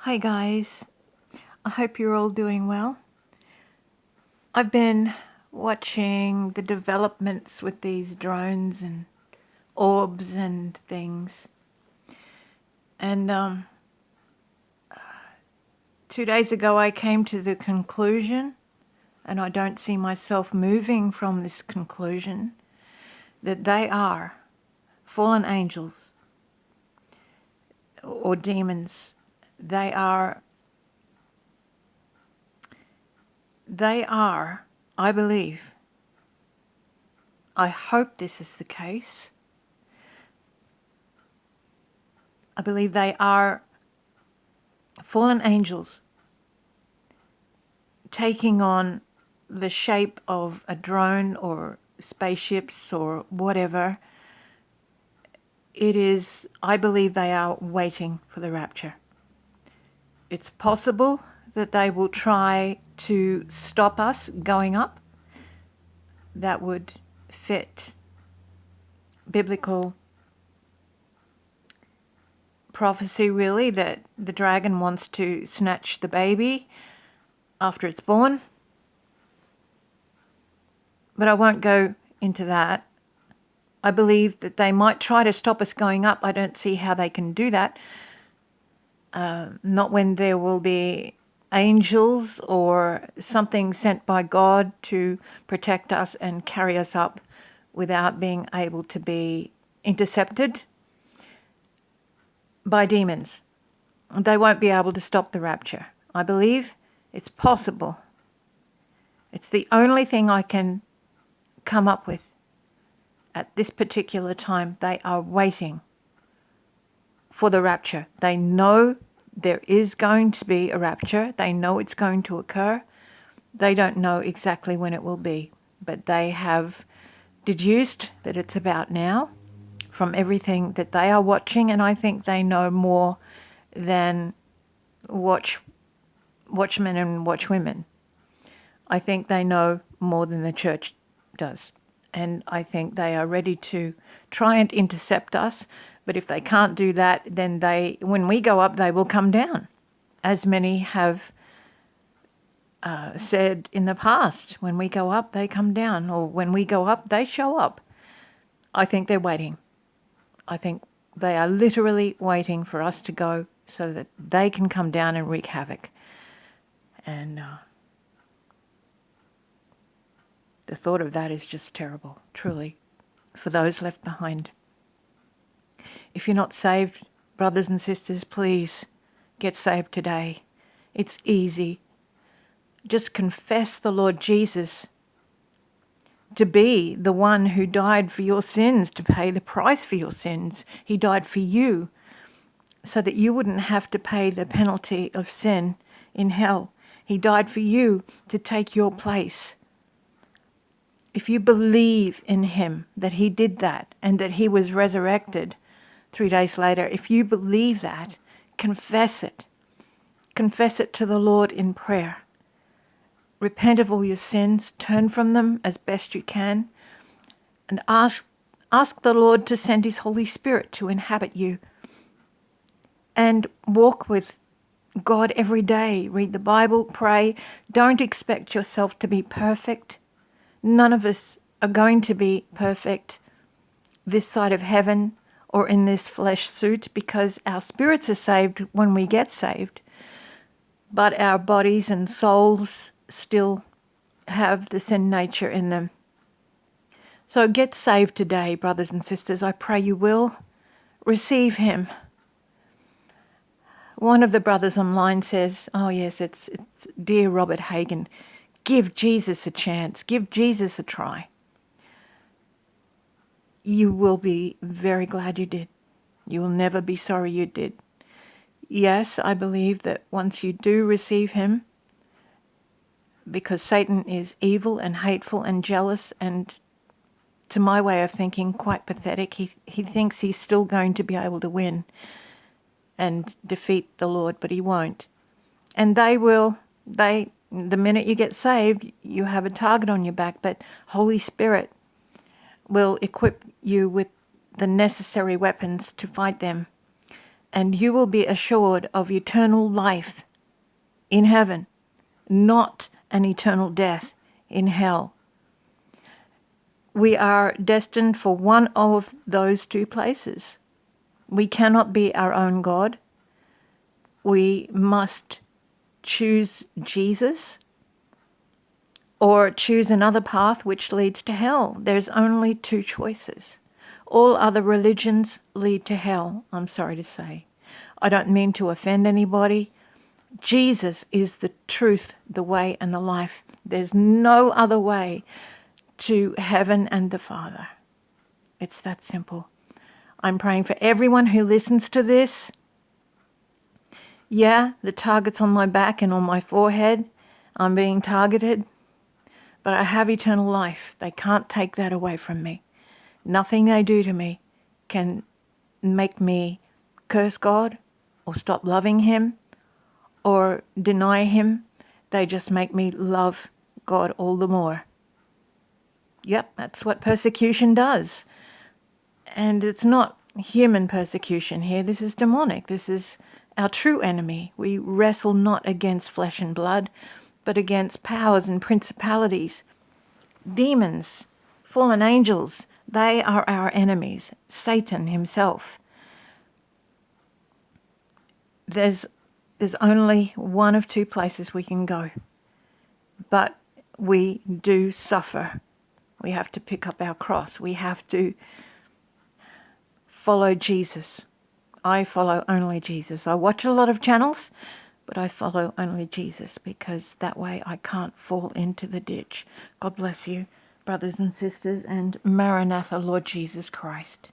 Hi guys, I hope you're all doing well. I've been watching the developments with these drones and orbs and things. And 2 days ago I came to the conclusion, and I don't see myself moving from this conclusion, that they are fallen angels or demons. They are, I believe, I hope this is the case, I believe they are fallen angels taking on the shape of a drone or spaceships or whatever. It is, I believe they are waiting for the rapture. It's possible that they will try to stop us going up. That would fit biblical prophecy, really, that the dragon wants to snatch the baby after it's born. But I won't go into that. I believe that they might try to stop us going up. I don't see how they can do that. Not when there will be angels or something sent by God to protect us and carry us up without being able to be intercepted by demons. They won't be able to stop the rapture. I believe it's possible. It's the only thing I can come up with at this particular time. They are waiting for the rapture. They know there is going to be a rapture. They know it's going to occur. They don't know exactly when it will be, but they have deduced that it's about now from everything that they are watching, and I think they know more than watchmen and watchwomen. I think they know more than the church does, and I think they are ready to try and intercept us. But if they can't do that, then when we go up, they will come down, as many have said in the past. When we go up, they come down, or when we go up, they show up. I think they're waiting. I think they are literally waiting for us to go so that they can come down and wreak havoc. And the thought of that is just terrible, truly, for those left behind. If you're not saved, brothers and sisters, please get saved today. It's easy. Just confess the Lord Jesus to be the one who died for your sins, to pay the price for your sins. He died for you so that you wouldn't have to pay the penalty of sin in hell. He died for you to take your place. If you believe in him, that he did that and that he was resurrected 3 days later, if you believe that, confess it. Confess it to the Lord in prayer. Repent of all your sins, turn from them as best you can, and ask the Lord to send his Holy Spirit to inhabit you. And walk with God every day. Read the Bible, pray. Don't expect yourself to be perfect. None of us are going to be perfect this side of heaven or in this flesh suit, because our spirits are saved when we get saved, but our bodies and souls still have the sin nature in them. So get saved today, brothers and sisters. I pray you will. Receive him. One of the brothers online says, oh yes, it's dear Robert Hagan, give Jesus a chance. Give Jesus a try. You will be very glad you did. You will never be sorry you did. Yes, I believe that once you do receive him, because Satan is evil and hateful and jealous and, to my way of thinking, quite pathetic. He thinks he's still going to be able to win and defeat the Lord, but he won't. And the minute you get saved, you have a target on your back, but Holy Spirit will equip you with the necessary weapons to fight them. and you will be assured of eternal life in heaven, not an eternal death in hell. We are destined for one of those two places. We cannot be our own God. We must choose Jesus or choose another path which leads to hell. There's only two choices. All other religions lead to hell, I'm sorry to say. I don't mean to offend anybody. Jesus is the truth, the way, and the life. There's no other way to heaven and the Father. It's that simple. I'm praying for everyone who listens to this. Yeah, the target's on my back and on my forehead. I'm being targeted. But I have eternal life. They can't take that away from me. Nothing they do to me can make me curse God or stop loving Him or deny Him. They just make me love God all the more. Yep, that's what persecution does. And it's not human persecution here. This is demonic. This is our true enemy. We wrestle not against flesh and blood, but against powers and principalities, demons, fallen angels. They are our enemies, Satan himself. There's only one of two places we can go, but we do suffer. We have to pick up our cross. We have to follow Jesus. I follow only Jesus. I watch a lot of channels, but I follow only Jesus because that way I can't fall into the ditch. God bless you, brothers and sisters, and Maranatha, Lord Jesus Christ.